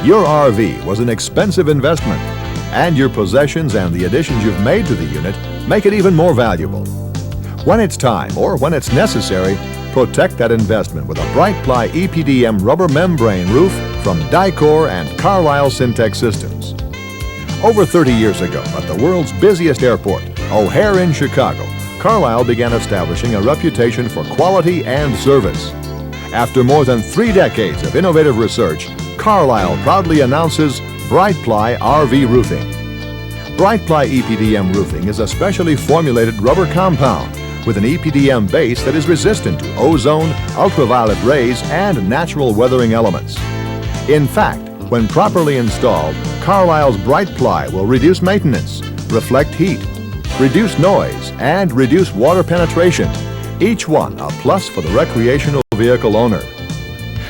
Your RV was an expensive investment, and your possessions and the additions you've made to the unit make it even more valuable. When it's time, or when it's necessary, protect that investment with a brite-ply EPDM rubber membrane roof from Dicor and Carlisle Syntex Systems. Over 30 years ago, at the world's busiest airport, O'Hare in Chicago, Carlisle began establishing a reputation for quality and service. After more than 3 decades of innovative research, Carlisle proudly announces brite-ply RV roofing. Brite-ply EPDM roofing is a specially formulated rubber compound with an EPDM base that is resistant to ozone, ultraviolet rays, and natural weathering elements. In fact, when properly installed, Carlisle's brite-ply will reduce maintenance, reflect heat, reduce noise, and reduce water penetration, each one a plus for the recreational vehicle owner.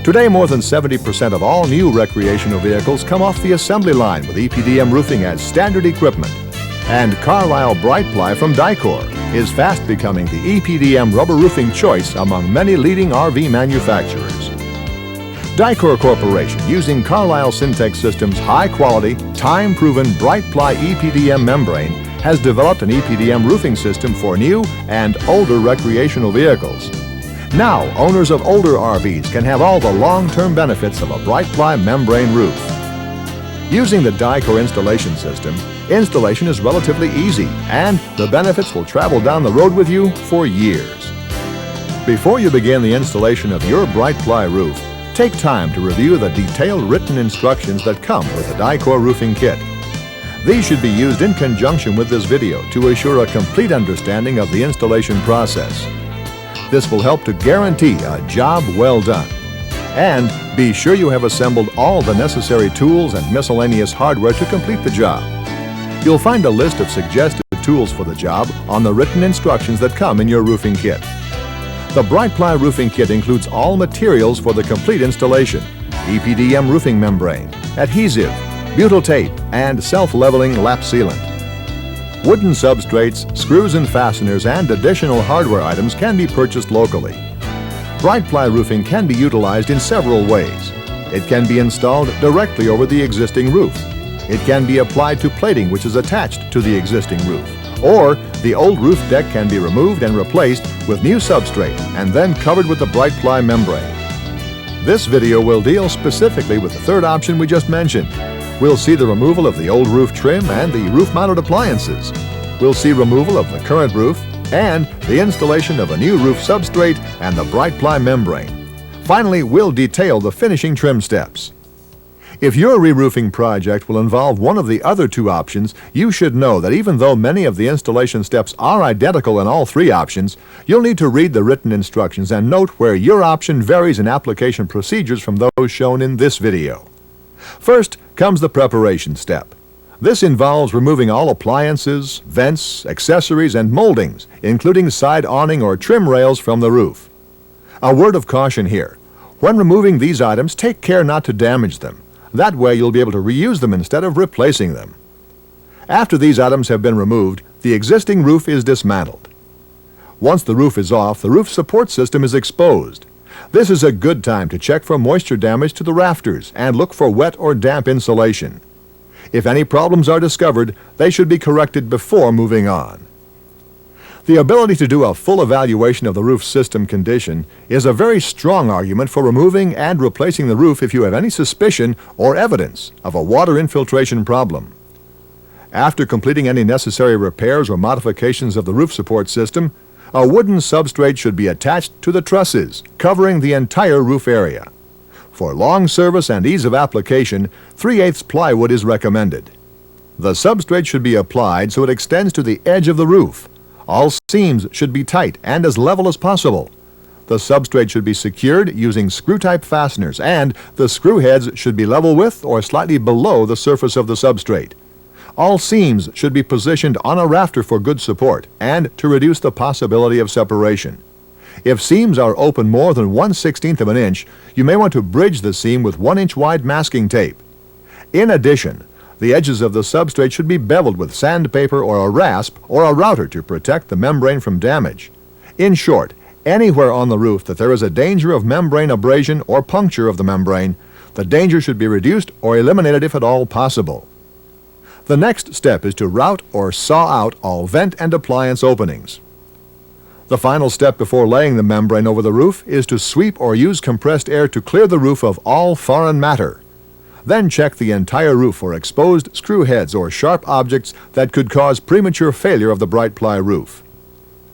Today, more than 70% of all new recreational vehicles come off the assembly line with EPDM roofing as standard equipment. And Carlisle brite-ply from Dicor is fast becoming the EPDM rubber roofing choice among many leading RV manufacturers. Dicor Corporation, using Carlisle Syntex Systems' high-quality, time-proven brite-ply EPDM membrane, has developed an EPDM roofing system for new and older recreational vehicles. Now, owners of older RVs can have all the long-term benefits of a brite-ply membrane roof. Using the Dicor installation system, installation is relatively easy, and the benefits will travel down the road with you for years. Before you begin the installation of your brite-ply roof, take time to review the detailed written instructions that come with the Dicor roofing kit. These should be used in conjunction with this video to assure a complete understanding of the installation process. This will help to guarantee a job well done. And be sure you have assembled all the necessary tools and miscellaneous hardware to complete the job. You'll find a list of suggested tools for the job on the written instructions that come in your roofing kit. The brite-ply roofing kit includes all materials for the complete installation: EPDM roofing membrane, adhesive, butyl tape, and self-leveling lap sealant. Wooden substrates, screws and fasteners, and additional hardware items can be purchased locally. Brite-ply roofing can be utilized in several ways. It can be installed directly over the existing roof. It can be applied to plating which is attached to the existing roof. Or the old roof deck can be removed and replaced with new substrate and then covered with the brite-ply membrane. This video will deal specifically with the third option we just mentioned. We'll see the removal of the old roof trim and the roof-mounted appliances. We'll see removal of the current roof and the installation of a new roof substrate and the brite-ply membrane. Finally, we'll detail the finishing trim steps. If your re-roofing project will involve one of the other two options, you should know that even though many of the installation steps are identical in all 3 options, you'll need to read the written instructions and note where your option varies in application procedures from those shown in this video. First comes the preparation step. This involves removing all appliances, vents, accessories, and moldings, including side awning or trim rails from the roof. A word of caution here. When removing these items, take care not to damage them. That way you'll be able to reuse them instead of replacing them. After these items have been removed, the existing roof is dismantled. Once the roof is off, the roof support system is exposed. This is a good time to check for moisture damage to the rafters and look for wet or damp insulation. If any problems are discovered, they should be corrected before moving on. The ability to do a full evaluation of the roof system condition is a very strong argument for removing and replacing the roof if you have any suspicion or evidence of a water infiltration problem. After completing any necessary repairs or modifications of the roof support system, a wooden substrate should be attached to the trusses, covering the entire roof area. For long service and ease of application, 3/8 plywood is recommended. The substrate should be applied so it extends to the edge of the roof. All seams should be tight and as level as possible. The substrate should be secured using screw-type fasteners, and the screw heads should be level with or slightly below the surface of the substrate. All seams should be positioned on a rafter for good support and to reduce the possibility of separation. If seams are open more than 1/16 of an inch, you may want to bridge the seam with 1-inch wide masking tape. In addition, the edges of the substrate should be beveled with sandpaper or a rasp or a router to protect the membrane from damage. In short, anywhere on the roof that there is a danger of membrane abrasion or puncture of the membrane, The danger should be reduced or eliminated if at all possible. The next step is to route or saw out all vent and appliance openings. The final step before laying the membrane over the roof is to sweep or use compressed air to clear the roof of all foreign matter. Then check the entire roof for exposed screw heads or sharp objects that could cause premature failure of the brite-ply roof.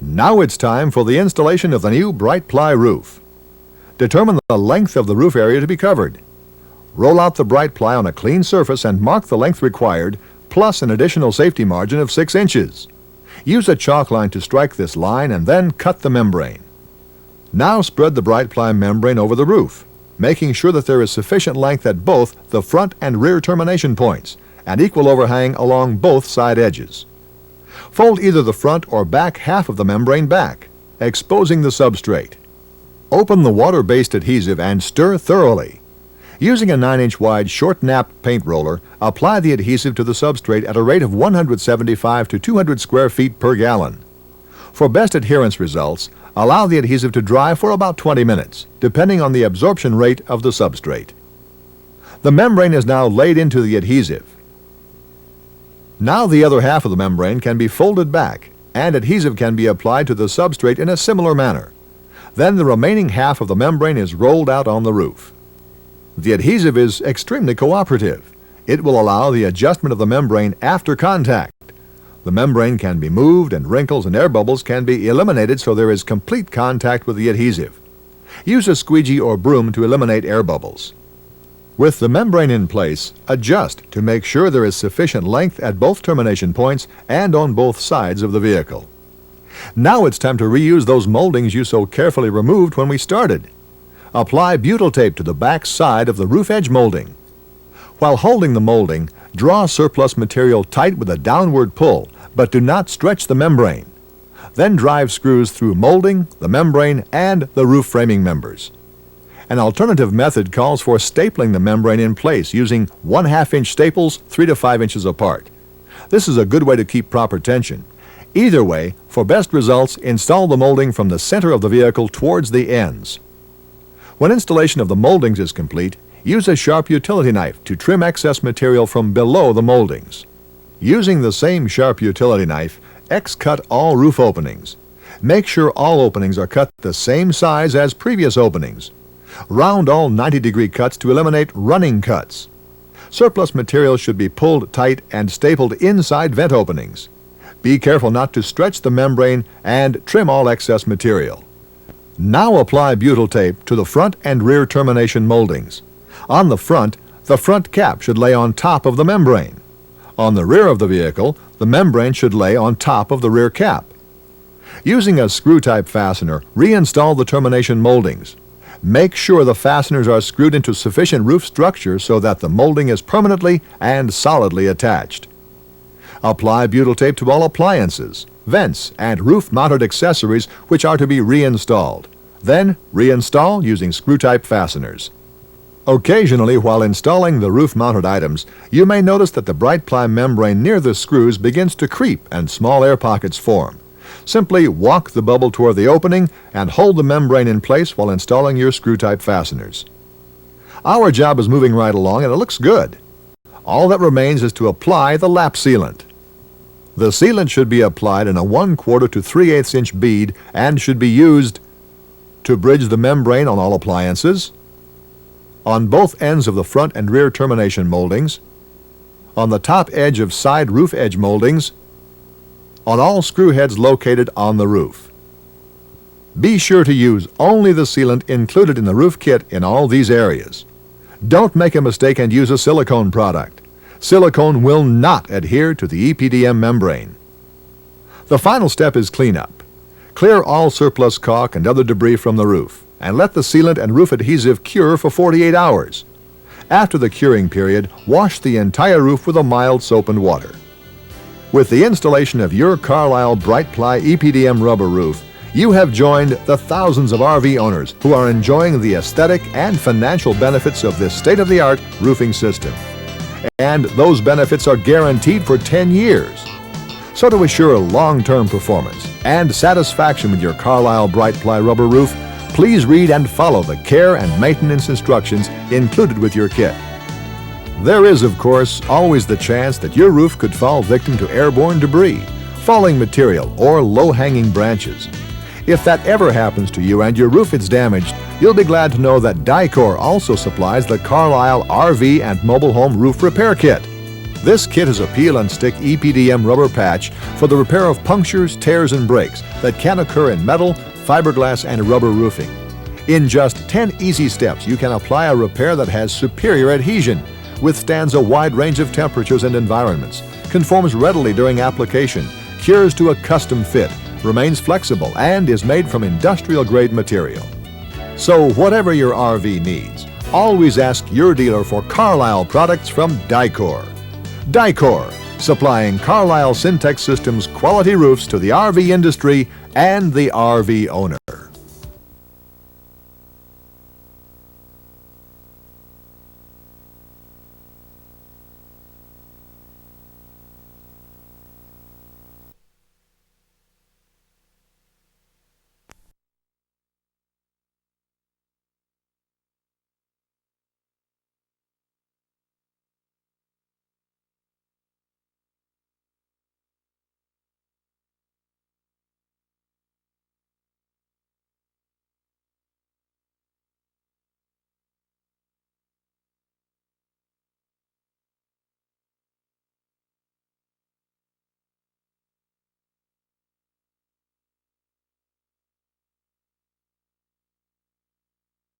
Now it's time for the installation of the new brite-ply roof. Determine the length of the roof area to be covered. Roll out the brite-ply on a clean surface and mark the length required, plus an additional safety margin of 6 inches. Use a chalk line to strike this line and then cut the membrane. Now spread the brite-ply membrane over the roof, making sure that there is sufficient length at both the front and rear termination points and equal overhang along both side edges. Fold either the front or back half of the membrane back, exposing the substrate. Open the water-based adhesive and stir thoroughly. Using a 9-inch wide short-napped paint roller, apply the adhesive to the substrate at a rate of 175 to 200 square feet per gallon. For best adherence results, allow the adhesive to dry for about 20 minutes, depending on the absorption rate of the substrate. The membrane is now laid into the adhesive. Now the other half of the membrane can be folded back, and adhesive can be applied to the substrate in a similar manner. Then the remaining half of the membrane is rolled out on the roof. The adhesive is extremely cooperative. It will allow the adjustment of the membrane after contact. The membrane can be moved and wrinkles and air bubbles can be eliminated so there is complete contact with the adhesive. Use a squeegee or broom to eliminate air bubbles. With the membrane in place, adjust to make sure there is sufficient length at both termination points and on both sides of the vehicle. Now it's time to reuse those moldings you so carefully removed when we started. Apply butyl tape to the back side of the roof edge molding. While holding the molding, draw surplus material tight with a downward pull, but do not stretch the membrane. Then drive screws through molding, the membrane, and the roof framing members. An alternative method calls for stapling the membrane in place using 1/2 inch staples 3 to 5 inches apart. This is a good way to keep proper tension. Either way, for best results, install the molding from the center of the vehicle towards the ends. When installation of the moldings is complete, use a sharp utility knife to trim excess material from below the moldings. Using the same sharp utility knife, X-cut all roof openings. Make sure all openings are cut the same size as previous openings. Round all 90-degree cuts to eliminate running cuts. Surplus material should be pulled tight and stapled inside vent openings. Be careful not to stretch the membrane and trim all excess material. Now apply butyl tape to the front and rear termination moldings. On the front cap should lay on top of the membrane. On the rear of the vehicle, the membrane should lay on top of the rear cap. Using a screw-type fastener, reinstall the termination moldings. Make sure the fasteners are screwed into sufficient roof structure so that the molding is permanently and solidly attached. Apply butyl tape to all appliances, vents, and roof-mounted accessories which are to be reinstalled. Then reinstall using screw-type fasteners. Occasionally, while installing the roof-mounted items, you may notice that the brite-ply membrane near the screws begins to creep and small air pockets form. Simply walk the bubble toward the opening and hold the membrane in place while installing your screw-type fasteners. Our job is moving right along and it looks good. All that remains is to apply the lap sealant. The sealant should be applied in a 1/4 to 3/8 inch bead and should be used to bridge the membrane on all appliances, on both ends of the front and rear termination moldings, on the top edge of side roof edge moldings, on all screw heads located on the roof. Be sure to use only the sealant included in the roof kit in all these areas. Don't make a mistake and use a silicone product. Silicone will not adhere to the EPDM membrane. The final step is cleanup. Clear all surplus caulk and other debris from the roof, and let the sealant and roof adhesive cure for 48 hours. After the curing period, wash the entire roof with a mild soap and water. With the installation of your Carlisle brite-ply EPDM rubber roof, you have joined the thousands of RV owners who are enjoying the aesthetic and financial benefits of this state-of-the-art roofing system. And those benefits are guaranteed for 10 years. So to assure long-term performance and satisfaction with your Carlisle brite-ply rubber roof, Please read and follow the care and maintenance instructions included with your kit. There is, of course, always the chance that your roof could fall victim to airborne debris, falling material, or low-hanging branches. If that ever happens to you and your roof is damaged, you'll be glad to know that Dicor also supplies the Carlisle RV and Mobile Home Roof Repair Kit. This kit is a peel and stick EPDM rubber patch for the repair of punctures, tears, and breaks that can occur in metal, fiberglass, and rubber roofing. In just 10 easy steps, you can apply a repair that has superior adhesion, withstands a wide range of temperatures and environments, conforms readily during application, cures to a custom fit, remains flexible, and is made from industrial-grade material. So whatever your RV needs, always ask your dealer for Carlisle products from Dicor. Dicor, supplying Carlisle Syntex Systems quality roofs to the RV industry and the RV owner.